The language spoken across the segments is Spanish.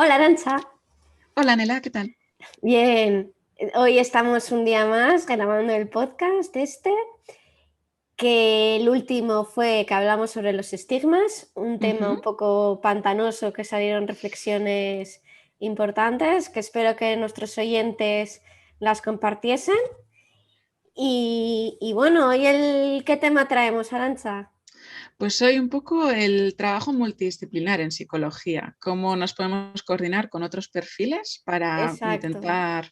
Hola, Arancha. Hola, Nela, ¿qué tal? Bien, hoy estamos un día más grabando el podcast que el último fue que hablamos sobre los estigmas, un tema un Ujú. poco pantanoso que salieron reflexiones importantes, que espero que nuestros oyentes las compartiesen. Y bueno, hoy ¿qué tema traemos, Arancha? Pues soy un poco el trabajo multidisciplinar en psicología, cómo nos podemos coordinar con otros perfiles para Exacto. intentar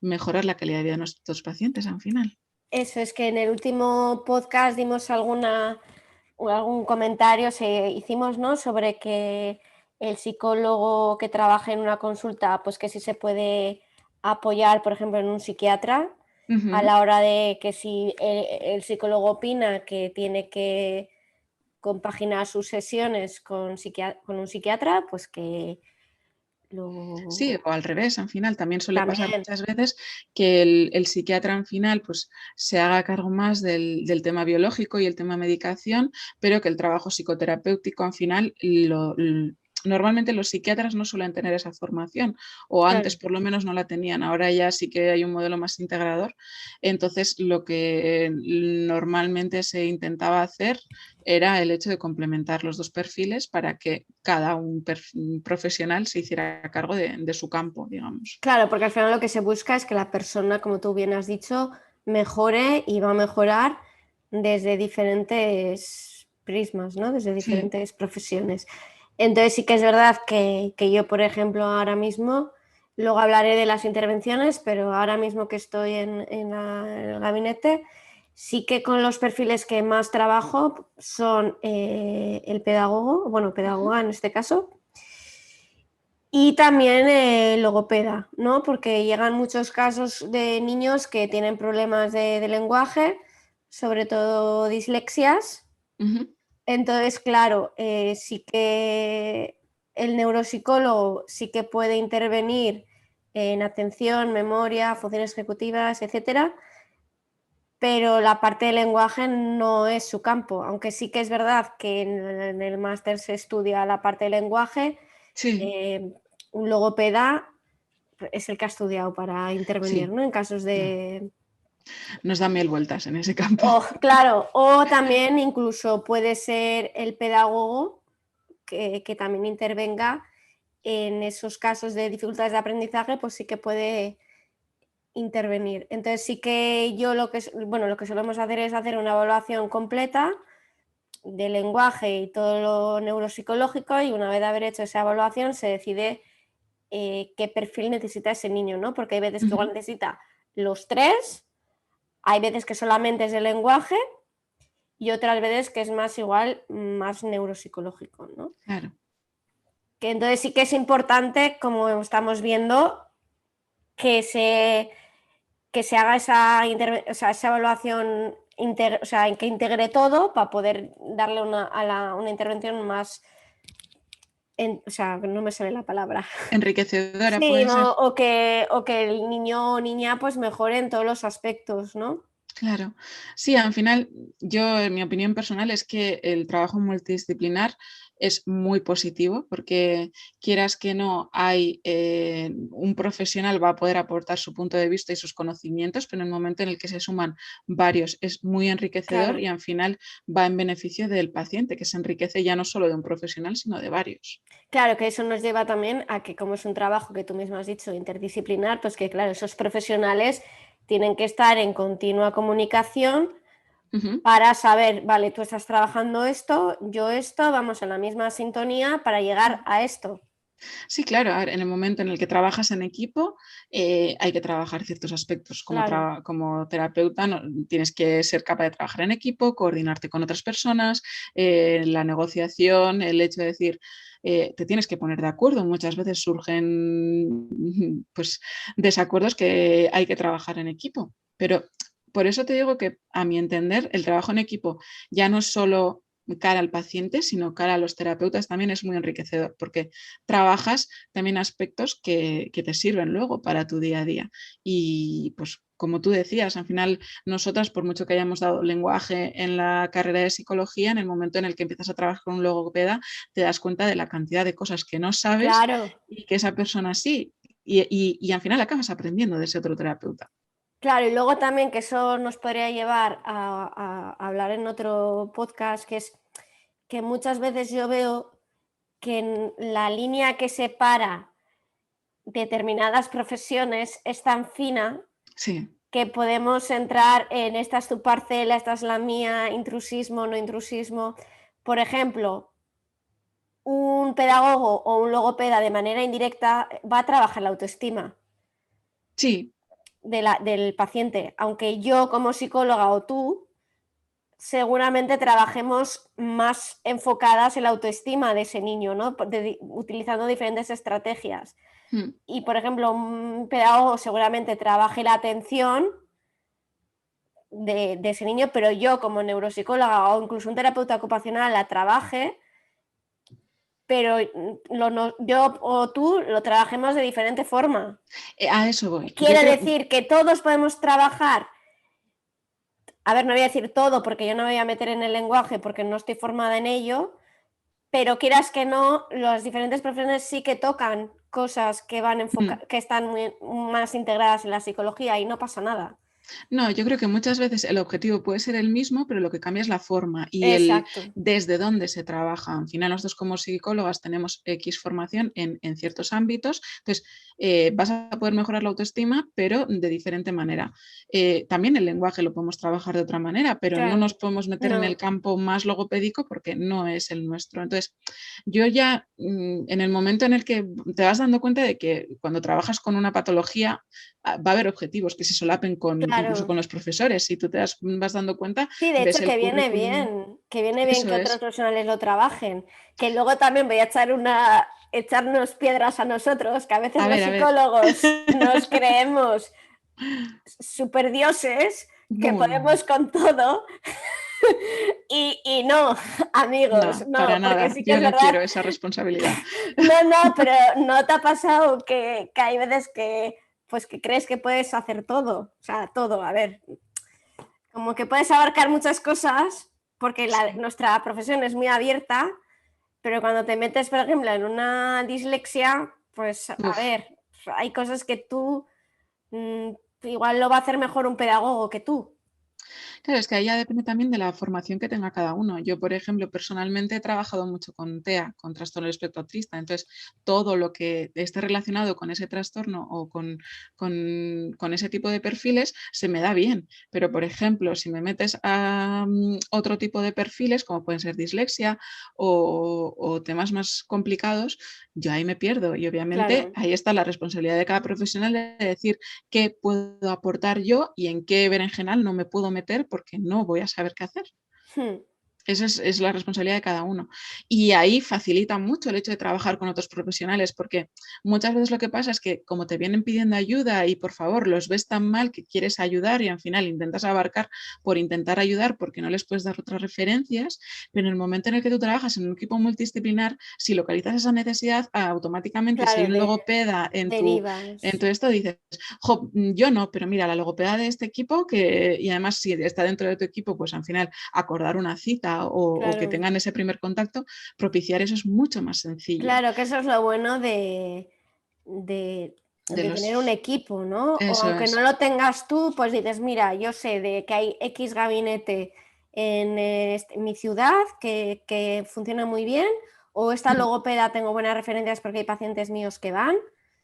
mejorar la calidad de vida de nuestros pacientes al final. Eso es que en el último podcast dimos algún comentario, hicimos, ¿no? Sobre que el psicólogo que trabaja en una consulta, pues que sí se puede apoyar, por ejemplo, en un psiquiatra a Ujú. la hora de que si el psicólogo opina que tiene que compaginar sus sesiones con un psiquiatra, pues que Sí, lo... o al revés, al final también suele pasar También, muchas veces que el psiquiatra al final pues se haga cargo más del tema biológico y el tema medicación, pero que el trabajo psicoterapéutico al final normalmente los psiquiatras no suelen tener esa formación, o antes claro. por lo menos no la tenían, ahora ya sí que hay un modelo más integrador. Entonces lo que normalmente se intentaba hacer era el hecho de complementar los dos perfiles para que un profesional se hiciera cargo de su campo, digamos. Claro, porque al final lo que se busca es que la persona, como tú bien has dicho, mejore y va a mejorar desde diferentes prismas, ¿no? Desde Sí. diferentes profesiones. Entonces sí que es verdad que yo, por ejemplo, ahora mismo, luego hablaré de las intervenciones, pero ahora mismo que estoy en el gabinete, sí que con los perfiles que más trabajo son el pedagogo, bueno, Ujú. pedagoga en este caso, y también logopeda, ¿no? Porque llegan muchos casos de niños que tienen problemas de lenguaje, sobre todo dislexias. Ujú. Entonces, claro, sí que el neuropsicólogo sí que puede intervenir en atención, memoria, funciones ejecutivas, etcétera, pero la parte del lenguaje no es su campo, aunque sí que es verdad que en el máster se estudia la parte del lenguaje. Sí, eh, un logopeda es el que ha estudiado para intervenir, sí, ¿no? En casos ya. de... Nos da mil vueltas en ese campo. O, claro, o también incluso puede ser el pedagogo que también intervenga en esos casos de dificultades de aprendizaje, pues sí que puede intervenir. Entonces sí que yo bueno, lo que solemos hacer es hacer una evaluación completa del lenguaje y todo lo neuropsicológico, y una vez de haber hecho esa evaluación se decide qué perfil necesita ese niño, ¿no? Porque hay veces que igual Ujú. necesita los tres, hay veces que solamente es el lenguaje y otras veces que es más igual, más neuropsicológico, ¿no? Claro. Que entonces sí que es importante, como estamos viendo, que se, que se haga o sea, esa evaluación, o sea, en que integre todo para poder darle una intervención más, o sea, no me sale la palabra. Enriquecedora Sí, puede ser. o que el niño o niña pues mejore en todos los aspectos, ¿no? Claro. Sí, al final, yo, en mi opinión personal, es que el trabajo multidisciplinar es muy positivo porque quieras que no, hay un profesional va a poder aportar su punto de vista y sus conocimientos, pero en el momento en el que se suman varios es muy enriquecedor Claro, y al final va en beneficio del paciente, que se enriquece ya no solo de un profesional, sino de varios. claro que eso nos lleva también a que como es un trabajo que tú mismo has dicho interdisciplinar, pues que claro, esos profesionales tienen que estar en continua comunicación Ujú. para saber, vale, tú estás trabajando esto, vamos en la misma sintonía para llegar a esto. Sí, claro, a ver, en el momento en el que trabajas en equipo, hay que trabajar ciertos aspectos. Claro, Como terapeuta, tienes que ser capaz de trabajar en equipo, coordinarte con otras personas, la negociación, el hecho de decir, te tienes que poner de acuerdo. Muchas veces surgen pues, desacuerdos que hay que trabajar en equipo. Pero por eso te digo que, a mi entender, el trabajo en equipo ya no es solo cara al paciente, sino cara a los terapeutas también es muy enriquecedor, porque trabajas también aspectos que te sirven luego para tu día a día. Y pues como tú decías, al final nosotras, por mucho que hayamos dado lenguaje en la carrera de psicología, en el momento en el que empiezas a trabajar con un logopeda, te das cuenta de la cantidad de cosas que no sabes Claro, y que esa persona sí. Y al final acabas aprendiendo de ese otro terapeuta. claro, y luego también que eso nos podría llevar a hablar en otro podcast, que es que muchas veces yo veo que en la línea que separa determinadas profesiones es tan fina Sí, que podemos entrar en esta es tu parcela, esta es la mía, intrusismo, no intrusismo. Por ejemplo, un pedagogo o un logopeda de manera indirecta va a trabajar la autoestima sí. del paciente, aunque yo como psicóloga o tú seguramente trabajemos más enfocadas en la autoestima de ese niño, ¿no? Utilizando diferentes estrategias. Mm. Y, por ejemplo, un pedagogo seguramente trabaje la atención de ese niño, pero yo como neuropsicóloga o incluso un terapeuta ocupacional la trabaje, pero yo o tú lo trabajemos de diferente forma. A eso voy. Yo Quiere creo, decir que todos podemos trabajar, a ver, no voy a decir todo porque yo no me voy a meter en el lenguaje porque no estoy formada en ello, pero quieras que no, las diferentes profesiones sí que tocan cosas que que están más integradas en la psicología y no pasa nada. no, yo creo que muchas veces el objetivo puede ser el mismo, pero lo que cambia es la forma y el Exacto. desde dónde se trabaja. Al final, nosotros como psicólogas tenemos X formación en ciertos ámbitos, entonces vas a poder mejorar la autoestima, pero de diferente manera. También el lenguaje lo podemos trabajar de otra manera, pero no Claro, nos podemos meter en el no, campo más logopédico porque no es el nuestro. Entonces, yo ya en el momento en el que te vas dando cuenta de que cuando trabajas con una patología, va a haber objetivos que se solapen incluso con claro. los profesores. Si tú vas dando cuenta, Sí, de ves hecho el currículum. que viene bien Eso que otros es. profesionales lo trabajen, que luego también voy a echarnos piedras a nosotros, que a veces los A ver. psicólogos nos creemos superdioses, que Bueno, podemos con todo, y no, amigos, no, para no, porque nada. sí que Yo es no verdad. quiero esa responsabilidad. No, no, pero ¿no te ha pasado que hay veces pues que crees que puedes hacer todo? O sea, todo, a ver, como que puedes abarcar muchas cosas porque Sí. nuestra profesión es muy abierta, pero cuando te metes, por ejemplo, en una dislexia, pues a Uf. ver, hay cosas que tú mm, igual lo va a hacer mejor un pedagogo que tú. Claro, es que ahí ya depende también de la formación que tenga cada uno. Yo, por ejemplo, personalmente he trabajado mucho con TEA, con trastorno del espectro autista. Entonces, todo lo que esté relacionado con ese trastorno o con ese tipo de perfiles se me da bien. Pero, por ejemplo, si me metes a otro tipo de perfiles, como pueden ser dislexia o temas más complicados, yo ahí me pierdo. Y obviamente Claro. ahí está la responsabilidad de cada profesional de decir qué puedo aportar yo y en qué berenjenal no me puedo meter porque no voy a saber qué hacer. Hmm. Esa es la responsabilidad de cada uno. Y ahí facilita mucho el hecho de trabajar con otros profesionales, porque muchas veces lo que pasa es que como te vienen pidiendo ayuda y por favor los ves tan mal que quieres ayudar y al final intentas abarcar por intentar ayudar porque no les puedes dar otras referencias, pero en el momento en el que tú trabajas en un equipo multidisciplinar, si localizas esa necesidad, automáticamente si hay Claro, un logopeda en tu derivas. esto, dices, jo, yo no, pero mira, la logopeda de este equipo, y además si está dentro de tu equipo, pues al final acordar una cita o que Claro. tengan ese primer contacto, propiciar eso es mucho más sencillo. Claro, que eso es lo bueno de De tener un los... equipo, ¿no? O Eso aunque no es. lo tengas tú, pues dices, mira, yo sé de que hay X gabinete en mi ciudad que funciona muy bien, o esta Mm. logopeda tengo buenas referencias porque hay pacientes míos que van.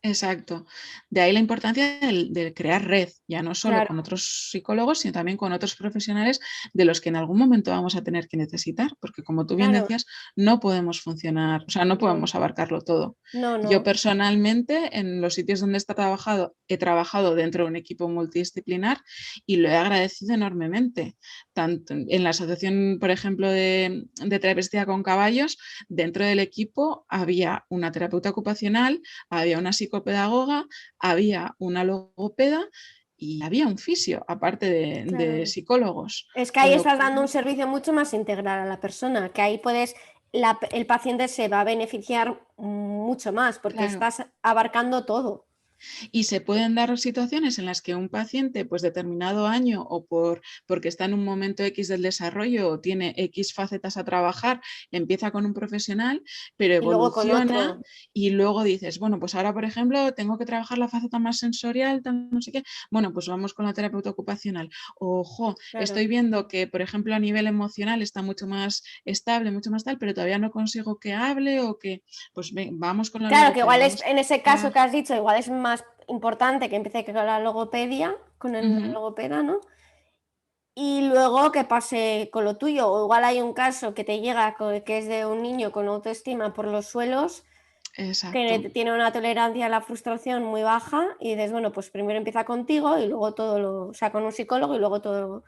Exacto. De ahí la importancia de crear red, ya no solo Claro, con otros psicólogos, sino también con otros profesionales de los que en algún momento vamos a tener que necesitar, porque como tú bien claro, decías, no podemos funcionar, o sea, no no, podemos abarcarlo todo. no, Yo no, personalmente, en los sitios donde he trabajado dentro de un equipo multidisciplinar y lo he agradecido enormemente. Tanto en la asociación, por ejemplo, de travestía con caballos, dentro del equipo había una terapeuta ocupacional, había una psicopedagoga, había una logopeda y había un fisio, aparte de Claro. psicólogos. Es que ahí estás dando un servicio mucho más integral a la persona, que ahí el paciente se va a beneficiar mucho más porque Claro. estás abarcando todo. Y se pueden dar situaciones en las que un paciente, pues determinado año o porque está en un momento X del desarrollo o tiene X facetas a trabajar, empieza con un profesional, pero Y luego con evoluciona otro. y luego dices, bueno, pues ahora, por ejemplo, tengo que trabajar la faceta más sensorial, no sé qué, bueno, pues vamos con la terapeuta ocupacional. Ojo, Claro. estoy viendo que, por ejemplo, a nivel emocional está mucho más estable, mucho más tal, pero todavía no consigo que hable o que, pues vamos con la Claro, que logopeda, igual es, vamos en ese a... caso que has dicho, igual es más importante que empiece con la logopedia, con el Ujú, logopeda, ¿no? Y luego que pase con lo tuyo. O igual hay un caso que te llega que es de un niño con autoestima por los suelos, que exacto. tiene una tolerancia a la frustración muy baja y dices, bueno, pues primero empieza contigo y luego o sea, con un psicólogo y luego todo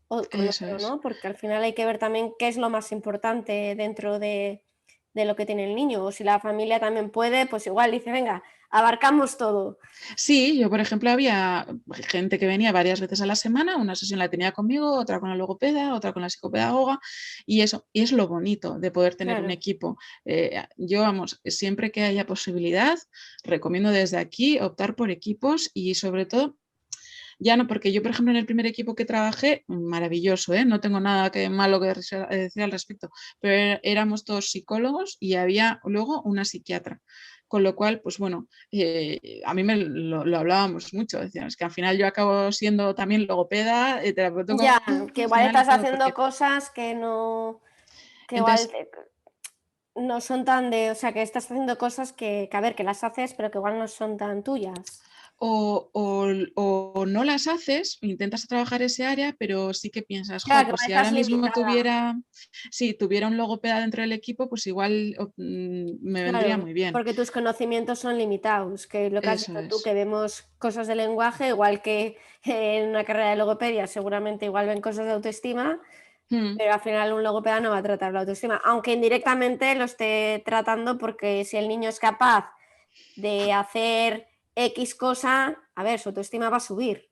con Eso otro, es. ¿no? Porque al final hay que ver también qué es lo más importante dentro de lo que tiene el niño. O si la familia también puede, pues igual dice, venga, abarcamos todo. Sí, yo, por ejemplo, había gente que venía varias veces a la semana, una sesión la tenía conmigo, otra con la logopeda, otra con la psicopedagoga, y eso, y es lo bonito de poder tener un Claro, equipo. Yo, vamos, siempre que haya posibilidad, recomiendo desde aquí optar por equipos y sobre todo ya no, porque yo, por ejemplo, en el primer equipo que trabajé, maravilloso, ¿eh? No tengo nada malo que decir al respecto, pero éramos todos psicólogos y había luego una psiquiatra. Con lo cual, pues bueno, a mí lo hablábamos mucho, decíamos que al final yo acabo siendo también logopeda, terapeuta ya, que igual ocupacional y estás todo, haciendo porque cosas que no, que igual entonces no son tan o sea, que estás haciendo cosas a ver, que las haces, pero que igual no son tan tuyas. o no las haces, intentas trabajar ese área, pero sí que piensas, Claro, jo, que pues igual si estás ahora mismo limitada. tuviera, si tuviera un logopeda dentro del equipo, pues igual me vendría Claro, muy bien. porque tus conocimientos son limitados, que lo que has Eso dicho tú, es. que vemos cosas de lenguaje, igual que en una carrera de logopedia seguramente igual ven cosas de autoestima, Mm, pero al final un logopeda no va a tratar la autoestima, aunque indirectamente lo esté tratando porque si el niño es capaz de hacer X cosa, a ver, su autoestima va a subir.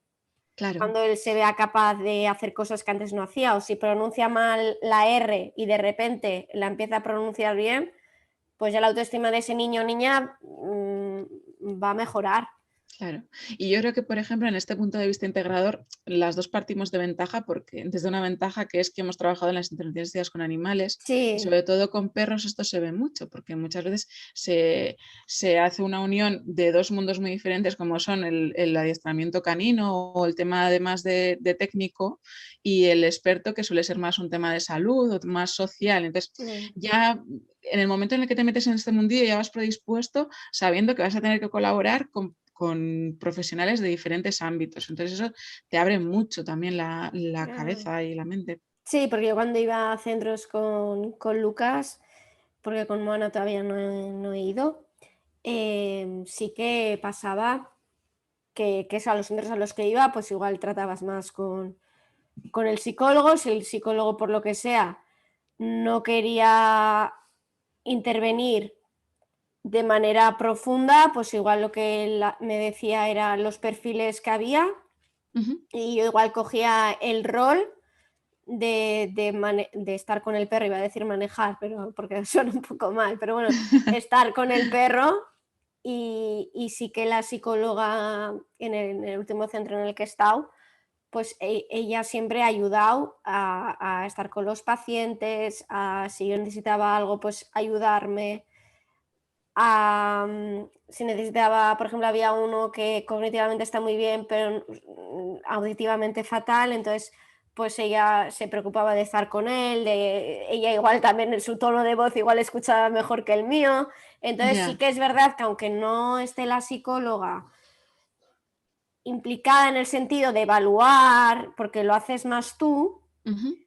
claro, Cuando él se vea capaz de hacer cosas que antes no hacía, o si pronuncia mal la R y de repente la empieza a pronunciar bien, pues ya la autoestima de ese niño o niña va a mejorar. claro. Y yo creo que, por ejemplo, en este punto de vista integrador, las dos partimos de ventaja, porque desde una ventaja que es que hemos trabajado en las intervenciones con animales y Sí, sobre todo con perros esto se ve mucho, porque muchas veces se hace una unión de dos mundos muy diferentes como son el adiestramiento canino o el tema además de técnico y el experto que suele ser más un tema de salud o más social. Entonces, mm, ya en el momento en el que te metes en este mundillo ya vas predispuesto sabiendo que vas a tener que colaborar con profesionales de diferentes ámbitos. Entonces eso te abre mucho también la claro. cabeza y la mente. Sí, porque yo cuando iba a centros con Lucas, porque con Moana todavía no he ido, sí que pasaba que es a los centros a los que iba, pues igual tratabas más con el psicólogo, si el psicólogo por lo que sea no quería intervenir de manera profunda, pues igual lo que él me decía eran los perfiles que había Ujú. y yo igual cogía el rol de estar con el perro, iba a decir manejar, pero porque suena un poco mal, pero bueno, estar con el perro y sí que la psicóloga en el último centro en el que he estado, pues ella siempre ha ayudado a estar con los pacientes, a si yo necesitaba algo, pues ayudarme. Si necesitaba, por ejemplo, había uno que cognitivamente está muy bien, pero auditivamente fatal, entonces pues ella se preocupaba de estar con él, ella igual también en su tono de voz igual escuchaba mejor que el mío, entonces sí Ya. que es verdad que aunque no esté la psicóloga implicada en el sentido de evaluar, porque lo haces más tú, Ujú.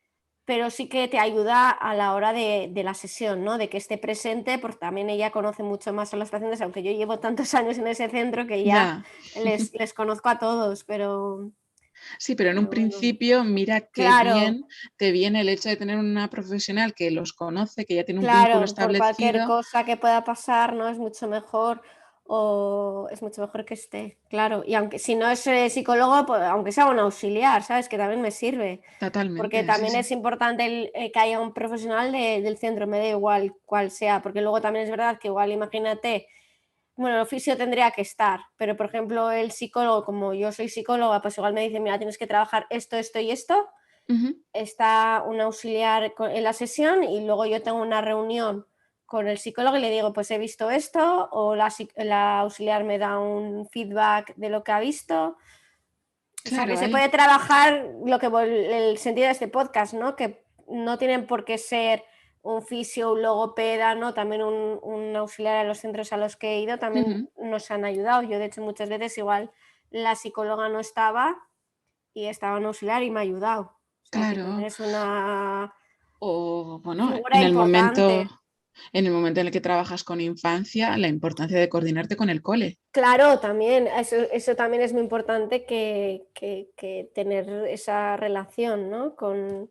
pero sí que te ayuda a la hora de la sesión, ¿no? De que esté presente, porque también ella conoce mucho más a los pacientes, aunque yo llevo tantos años en ese centro que ya Ya. les conozco a todos, Sí, pero en un pero bueno. principio mira qué Claro, bien te viene el hecho de tener una profesional que los conoce, que ya tiene un vínculo claro, por cualquier establecido. cosa que pueda pasar, ¿no? Es mucho mejor. o es mucho mejor que esté, claro. Y aunque si no es psicólogo, pues, aunque sea un auxiliar, ¿sabes? Que también me sirve. Porque Totalmente, sí, también sí. es importante que haya un profesional del centro, me da igual cuál sea, porque luego también es verdad que igual imagínate, bueno, el oficio tendría que estar, pero por ejemplo el psicólogo, como yo soy psicóloga, pues igual me dice, mira, tienes que trabajar esto, esto y esto, Ujú. está un auxiliar en la sesión y luego yo tengo una reunión con el psicólogo y le digo, pues he visto esto, o la auxiliar me da un feedback de lo que ha visto. O sea, que Claro, se ahí. puede trabajar lo que el sentido de este podcast, ¿no? Que no tienen por qué ser un fisio, un logopeda, ¿no? También un auxiliar a los centros a los que he ido también Ujú. nos han ayudado. Yo, de hecho, muchas veces igual la psicóloga no estaba y estaba un auxiliar y me ha ayudado. O sea, que también Claro. es una O bueno, figura importante. en el momento en el que trabajas con infancia, la importancia de coordinarte con el cole. Claro, también, eso también es muy importante que tener esa relación, ¿no? Con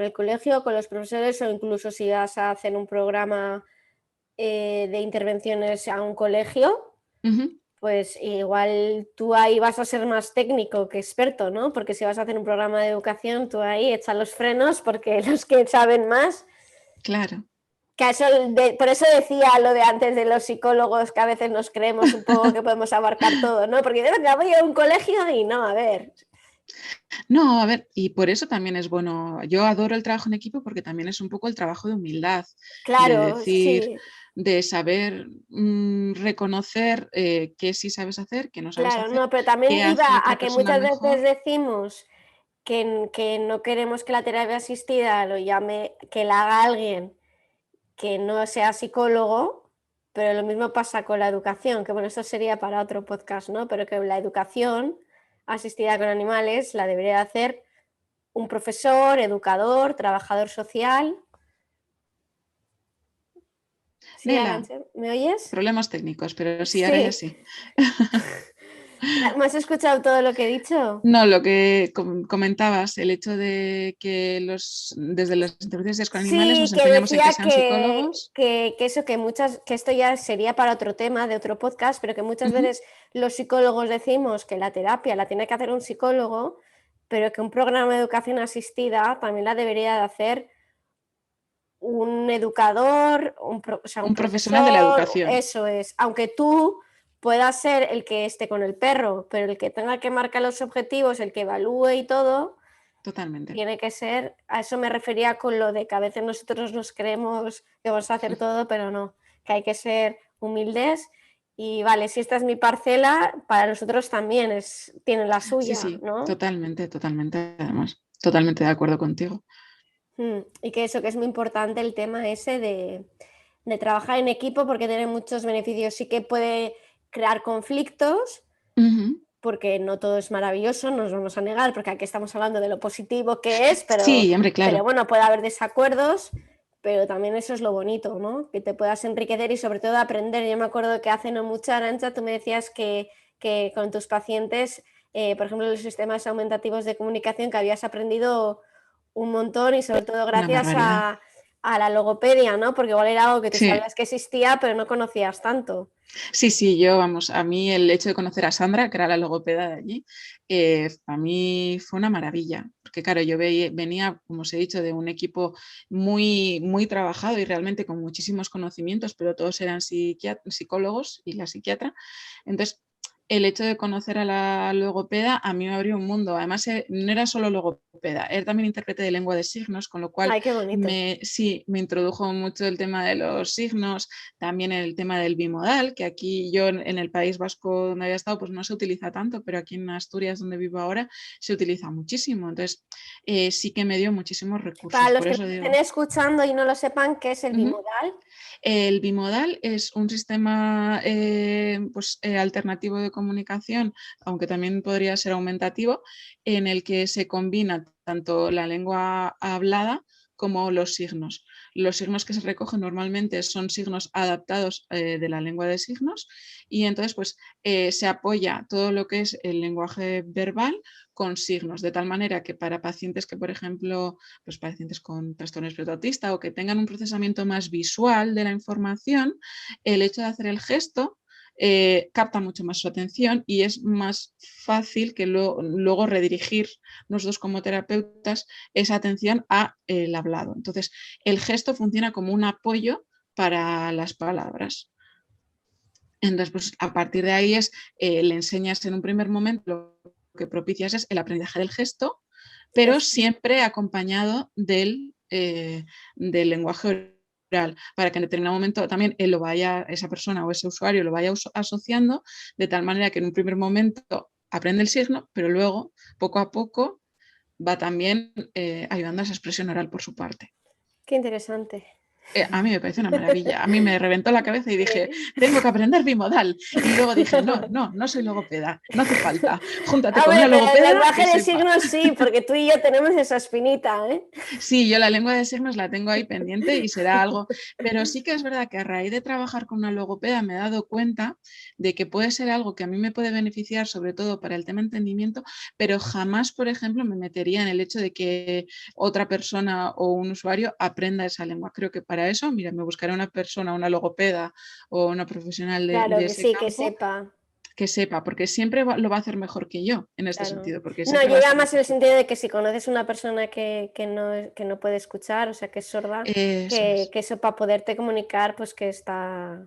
el colegio, con los profesores o incluso si vas a hacer un programa de intervenciones a un colegio, Ujú. pues igual tú ahí vas a ser más técnico que experto, ¿no? Porque si vas a hacer un programa de educación, tú ahí echas los frenos porque los que saben más, Claro. que eso por eso decía lo de antes de los psicólogos, que a veces nos creemos un poco que podemos abarcar todo, ¿no? Porque venga, voy a un colegio y no, a ver, No, a ver, y por eso también es bueno. Yo adoro el trabajo en equipo porque también es un poco el trabajo de humildad, de claro, decir, sí, de saber reconocer qué sí sabes hacer, qué no sabes claro, hacer, no, pero también qué hace iba a otra que persona muchas veces mejor. decimos que no queremos que la terapia asistida lo llame, que la haga alguien que no sea psicólogo, pero lo mismo pasa con la educación, que bueno, eso sería para otro podcast, ¿no? Pero que la educación asistida con animales la debería hacer un profesor, educador, trabajador social. Sí, Nela, Arantxa, ¿me oyes? problemas técnicos, pero sí, ahora ya Sí. sí. ¿Me has escuchado todo lo que he dicho? No, lo que comentabas, el hecho de que desde las intervenciones con animales Sí, nos que empeñamos en que decía sean psicólogos. que eso, que esto ya sería para otro tema, de otro podcast, pero que muchas Ujú. veces los psicólogos decimos que la terapia la tiene que hacer un psicólogo, pero que un programa de educación asistida también la debería de hacer un educador, o sea, un Un profesional de la profesor, educación, eso es. Aunque tú puedas ser el que esté con el perro, pero el que tenga que marcar los objetivos, el que evalúe y todo, totalmente. tiene que ser, a eso me refería con lo de que a veces nosotros nos creemos que vamos a hacer todo, pero no, que hay que ser humildes y vale, si esta es mi parcela, para nosotros también tiene la Sí, suya, sí, ¿no? totalmente, totalmente, además, totalmente de acuerdo contigo. Y que eso, que es muy importante el tema ese de trabajar en equipo porque tiene muchos beneficios. Sí que puede crear conflictos, Ujú. porque no todo es maravilloso, no nos vamos a negar, porque aquí estamos hablando de lo positivo que es, Sí, hombre, pero claro. bueno, puede haber desacuerdos, pero también eso es lo bonito, ¿no? Que te puedas enriquecer y sobre todo aprender. Yo me acuerdo que hace no mucho, Arantxa, tú me decías que con tus pacientes, por ejemplo, los sistemas aumentativos de comunicación, que habías aprendido un montón y sobre todo Una gracias barbaridad. a la logopedia, ¿no? Porque igual era algo que tú Sí, sabías que existía, pero no conocías tanto. sí, sí, yo, vamos, a mí el hecho de conocer a Sandra, que era la logopeda de allí, a mí fue una maravilla, porque claro, yo venía, como os he dicho, de un equipo muy, muy trabajado y realmente con muchísimos conocimientos, pero todos eran psicólogos y la psiquiatra. Entonces, el hecho de conocer a la logopeda a mí me abrió un mundo. Además, no era solo logopeda, era también intérprete de lengua de signos, con lo cual Ay, qué bonito. sí, me introdujo mucho el tema de los signos, también el tema del bimodal, que aquí yo en el País Vasco donde había estado, pues no se utiliza tanto, pero aquí en Asturias, donde vivo ahora, se utiliza muchísimo. Entonces, sí que me dio muchísimos Para recursos. los Por que eso nos estén digo, escuchando y no lo sepan, ¿qué es el ujú. bimodal? El bimodal es un sistema alternativo de comunicación, aunque también podría ser aumentativo, en el que se combina tanto la lengua hablada como los signos. Los signos que se recogen normalmente son signos adaptados de la lengua de signos y entonces pues se apoya todo lo que es el lenguaje verbal con signos, de tal manera que para pacientes que, por ejemplo, pues pacientes con trastorno espectro autista o que tengan un procesamiento más visual de la información, el hecho de hacer el gesto capta mucho más su atención y es más fácil que luego redirigir nosotros como terapeutas esa atención a el hablado. Entonces, el gesto funciona como un apoyo para las palabras. Entonces, pues a partir de ahí le enseñas en un primer momento, lo que propicias es el aprendizaje del gesto, pero siempre acompañado del lenguaje oral, para que en determinado momento también esa persona o ese usuario lo vaya asociando, de tal manera que en un primer momento aprende el signo, pero luego, poco a poco, va también ayudando a esa expresión oral por su parte. Qué interesante. A mí me parece una maravilla. A mí me reventó la cabeza y dije, tengo que aprender bimodal. Y luego dije, no soy logopeda, no hace falta. Júntate con una logopeda. El lenguaje de signos sí, porque tú y yo tenemos esa espinita, ¿eh? Sí, yo la lengua de signos la tengo ahí pendiente y será algo. Pero sí que es verdad que a raíz de trabajar con una logopeda me he dado cuenta de que puede ser algo que a mí me puede beneficiar, sobre todo para el tema de entendimiento, pero jamás, por ejemplo, me metería en el hecho de que otra persona o un usuario aprenda esa lengua. Creo que para eso, mira, me buscaré una persona, una logopeda o una profesional de ese sí, campo que sepa, porque siempre lo va a hacer mejor que yo en este sentido. Porque sé que yo va a ya ser más en el sentido de que si conoces una persona que no puede escuchar, o sea, que es sorda, que eso para poderte comunicar, pues que está...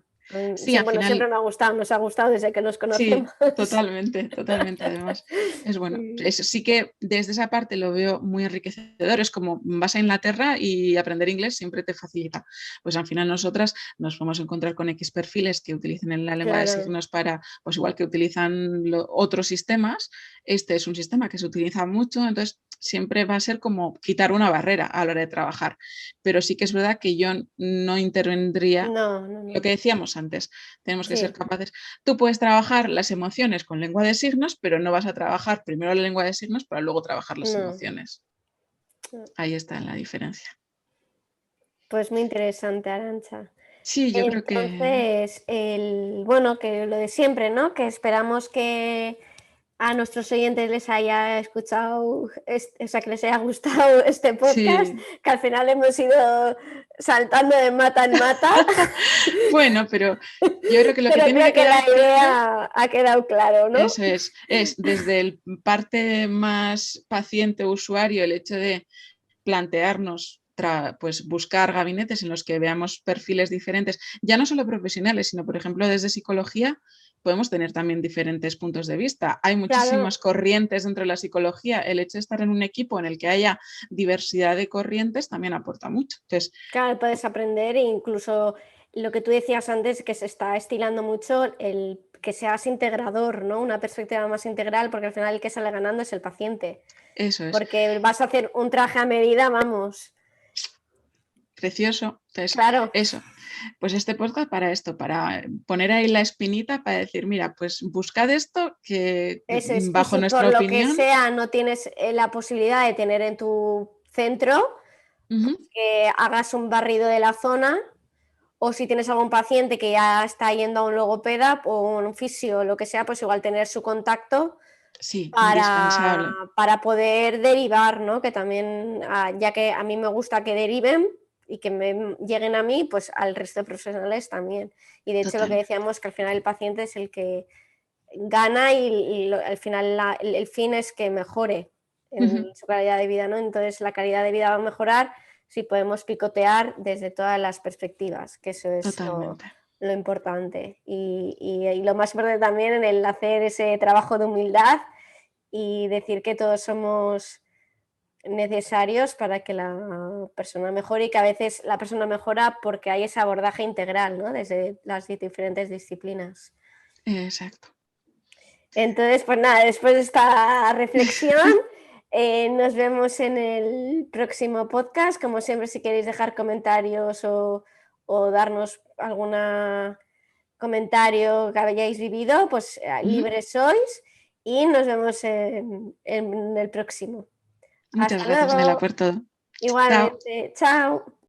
Sí, al final, siempre nos ha gustado desde que nos conocemos. Sí, totalmente, además. Es bueno. Sí que desde esa parte lo veo muy enriquecedor. Es como vas a Inglaterra y aprender inglés siempre te facilita. Pues al final nosotras nos vamos a encontrar con X perfiles que utilicen en la lengua de signos para, pues igual que utilizan otros sistemas, este es un sistema que se utiliza mucho, entonces siempre va a ser como quitar una barrera a la hora de trabajar. Pero sí que es verdad que yo no intervendría lo que decíamos antes. Tenemos que ser capaces. Tú puedes trabajar las emociones con lengua de signos, pero no vas a trabajar primero la lengua de signos para luego trabajar las emociones. Ahí está la diferencia. Pues muy interesante, Arantxa. Sí, yo creo que... Entonces, bueno, que lo de siempre, ¿no? Que esperamos que a nuestros oyentes les haya escuchado, o sea, que les haya gustado este podcast, que al final hemos ido saltando de mata en mata. Bueno, pero yo creo que lo que tiene que quedar la idea ha quedado claro, ¿no? Eso es desde el parte más paciente usuario, el hecho de plantearnos pues buscar gabinetes en los que veamos perfiles diferentes, ya no solo profesionales, sino por ejemplo desde psicología podemos tener también diferentes puntos de vista. Hay muchísimas corrientes dentro de la psicología. El hecho de estar en un equipo en el que haya diversidad de corrientes también aporta mucho. Entonces, claro, puedes aprender e incluso lo que tú decías antes, que se está estilando mucho el que seas integrador, ¿no? Una perspectiva más integral, porque al final el que sale ganando es el paciente. Eso es. Porque vas a hacer un traje a medida, vamos. Precioso. Entonces, claro. Eso. Pues este podcast para esto, para poner ahí la espinita, para decir, mira, pues buscad esto que Eso es. bajo nuestra por opinión... lo que sea no tienes la posibilidad de tener en tu centro, pues que hagas un barrido de la zona, o si tienes algún paciente que ya está yendo a un logopeda o un fisio o lo que sea, pues igual tener su contacto para poder derivar, ¿no? Que también, ya que a mí me gusta que deriven y que me lleguen a mí, pues al resto de profesionales también. Y de hecho lo que decíamos, que al final el paciente es el que gana y al final el fin es que mejore en su calidad de vida, ¿no? Entonces la calidad de vida va a mejorar si podemos picotear desde todas las perspectivas, que eso es lo importante. Y lo más importante también en el hacer ese trabajo de humildad y decir que todos somos necesarios para que la persona mejore, y que a veces la persona mejora porque hay ese abordaje integral, ¿no? Desde las diferentes disciplinas. Exacto. Entonces, pues nada, después de esta reflexión, nos vemos en el próximo podcast. Como siempre, si queréis dejar comentarios o darnos algún comentario que hayáis vivido, pues libres sois, y nos vemos en el próximo. Muchas gracias, Nela, por todo. Igualmente. Chao.